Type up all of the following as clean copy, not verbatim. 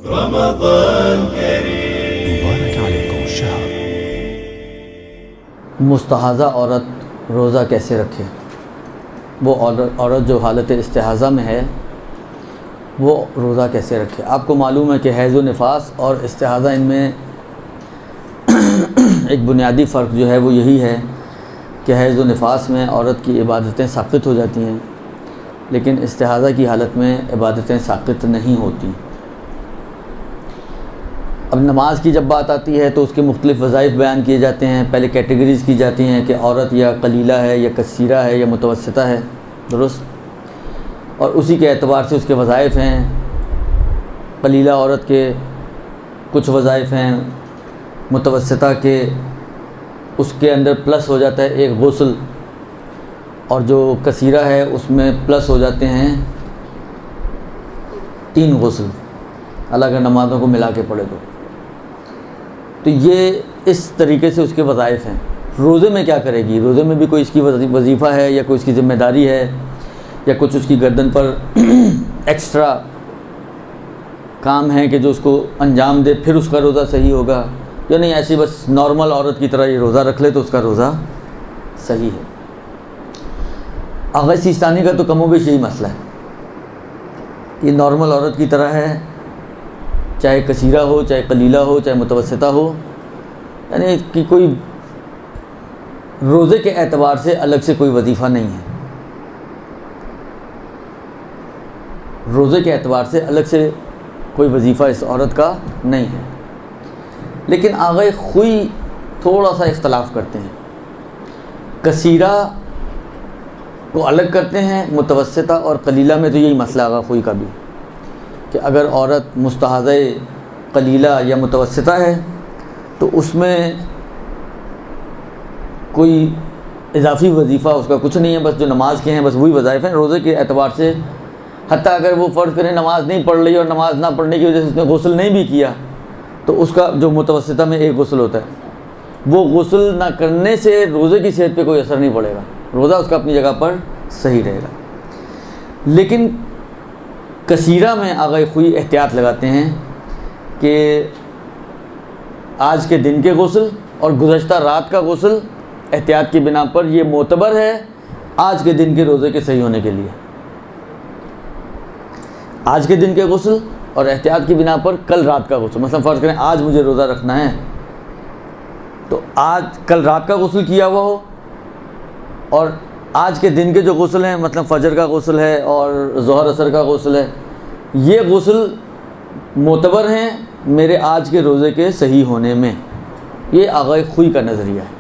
رمضان کریم مبارک علیکم الشہر۔ مستحاضہ عورت روزہ کیسے رکھے؟ وہ عورت جو حالت استحاضہ میں ہے وہ روزہ کیسے رکھے؟ آپ کو معلوم ہے کہ حیض و نفاس اور استحاضہ ان میں ایک بنیادی فرق جو ہے وہ یہی ہے کہ حیض و نفاس میں عورت کی عبادتیں ساقط ہو جاتی ہیں، لیکن استحاضہ کی حالت میں عبادتیں ساقط نہیں ہوتی۔ اب نماز کی جب بات آتی ہے تو اس کے مختلف وظائف بیان کیے جاتے ہیں۔ پہلے کیٹیگریز کی جاتی ہیں کہ عورت یا قلیلہ ہے یا کثیرہ ہے یا متوسطہ ہے، درست؟ اور اسی کے اعتبار سے اس کے وظائف ہیں۔ قلیلہ عورت کے کچھ وظائف ہیں، متوسطہ کے اس کے اندر پلس ہو جاتا ہے ایک غسل، اور جو کثیرہ ہے اس میں پلس ہو جاتے ہیں 3 غسل، اگر نمازوں کو ملا کے پڑھے تو یہ اس طریقے سے اس کے وظائف ہیں۔ روزے میں کیا کرے گی؟ روزے میں بھی کوئی اس کی وظیفہ ہے یا کوئی اس کی ذمہ داری ہے یا کچھ اس کی گردن پر ایکسٹرا کام ہے کہ جو اس کو انجام دے پھر اس کا روزہ صحیح ہوگا، یا نہیں ایسی بس نارمل عورت کی طرح یہ روزہ رکھ لے تو اس کا روزہ صحیح ہے؟ آغا سیستانی کا تو کم و بیش یہی مسئلہ ہے، یہ نارمل عورت کی طرح ہے، چاہے کثیرہ ہو، چاہے قلیلہ ہو، چاہے متوسطہ ہو، یعنی کہ کوئی روزے کے اعتبار سے الگ سے کوئی وظیفہ نہیں ہے، روزے کے اعتبار سے الگ سے کوئی وظیفہ اس عورت کا نہیں ہے۔ لیکن آغا خوئی تھوڑا سا اختلاف کرتے ہیں، کثیرہ کو الگ کرتے ہیں، متوسطہ اور قلیلہ میں تو یہی مسئلہ آغا خوئی کا بھی کہ اگر عورت مستحاضہ قلیلہ یا متوسطہ ہے تو اس میں کوئی اضافی وظیفہ اس کا کچھ نہیں ہے، بس جو نماز کے ہیں بس وہی وظائف ہیں۔ روزے کے اعتبار سے حتیٰ اگر وہ فرض کریں نماز نہیں پڑھ رہی اور نماز نہ پڑھنے کی وجہ سے اس نے غسل نہیں بھی کیا تو اس کا جو متوسطہ میں ایک غسل ہوتا ہے، وہ غسل نہ کرنے سے روزے کی صحت پہ کوئی اثر نہیں پڑے گا، روزہ اس کا اپنی جگہ پر صحیح رہے گا۔ لیکن کثیرہ میں آغا خوئی احتیاط لگاتے ہیں کہ آج کے دن کے غسل اور گزشتہ رات کا غسل احتیاط کی بنا پر یہ معتبر ہے آج کے دن کے روزے کے صحیح ہونے کے لیے۔ آج کے دن کے غسل اور احتیاط کی بنا پر کل رات کا غسل، مثلا فرض کریں آج مجھے روزہ رکھنا ہے تو آج کل رات کا غسل کیا ہوا ہو، اور آج کے دن کے جو غسل ہیں مثلا فجر کا غسل ہے اور ظہر عصر کا غسل ہے، یہ غسل معتبر ہیں میرے آج کے روزے کے صحیح ہونے میں۔ یہ آغا خوئی کا نظریہ ہے،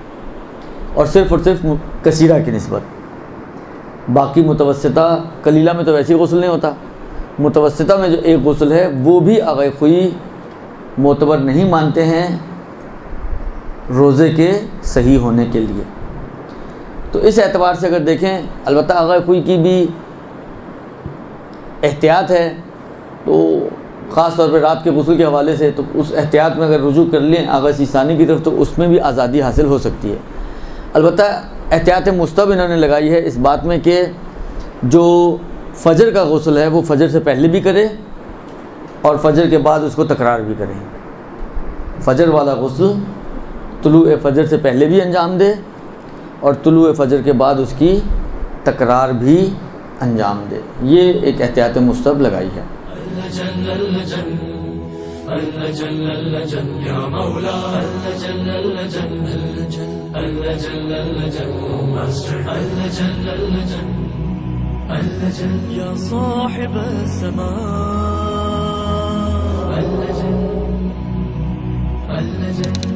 اور صرف کثیرہ کی نسبت۔ باقی متوسطہ قلیلہ میں تو ویسے غسل نہیں ہوتا، متوسطہ میں جو ایک غسل ہے وہ بھی آغا خوئی معتبر نہیں مانتے ہیں روزے کے صحیح ہونے کے لیے۔ تو اس اعتبار سے اگر دیکھیں، البتہ آغا خوئی کی بھی احتیاط ہے، تو خاص طور پہ رات کے غسل کے حوالے سے تو اس احتیاط میں اگر رجوع کر لیں آغا سیستانی کی طرف تو اس میں بھی آزادی حاصل ہو سکتی ہے۔ البتہ احتیاط مستحب انہوں نے لگائی ہے اس بات میں کہ جو فجر کا غسل ہے وہ فجر سے پہلے بھی کرے اور فجر کے بعد اس کو تکرار بھی کرے۔ فجر والا غسل طلوع فجر سے پہلے بھی انجام دے اور طلوع فجر کے بعد اس کی تکرار بھی انجام دے، یہ ایک احتیاط مستحب لگائی ہے۔ يا صاحب السماء اللجن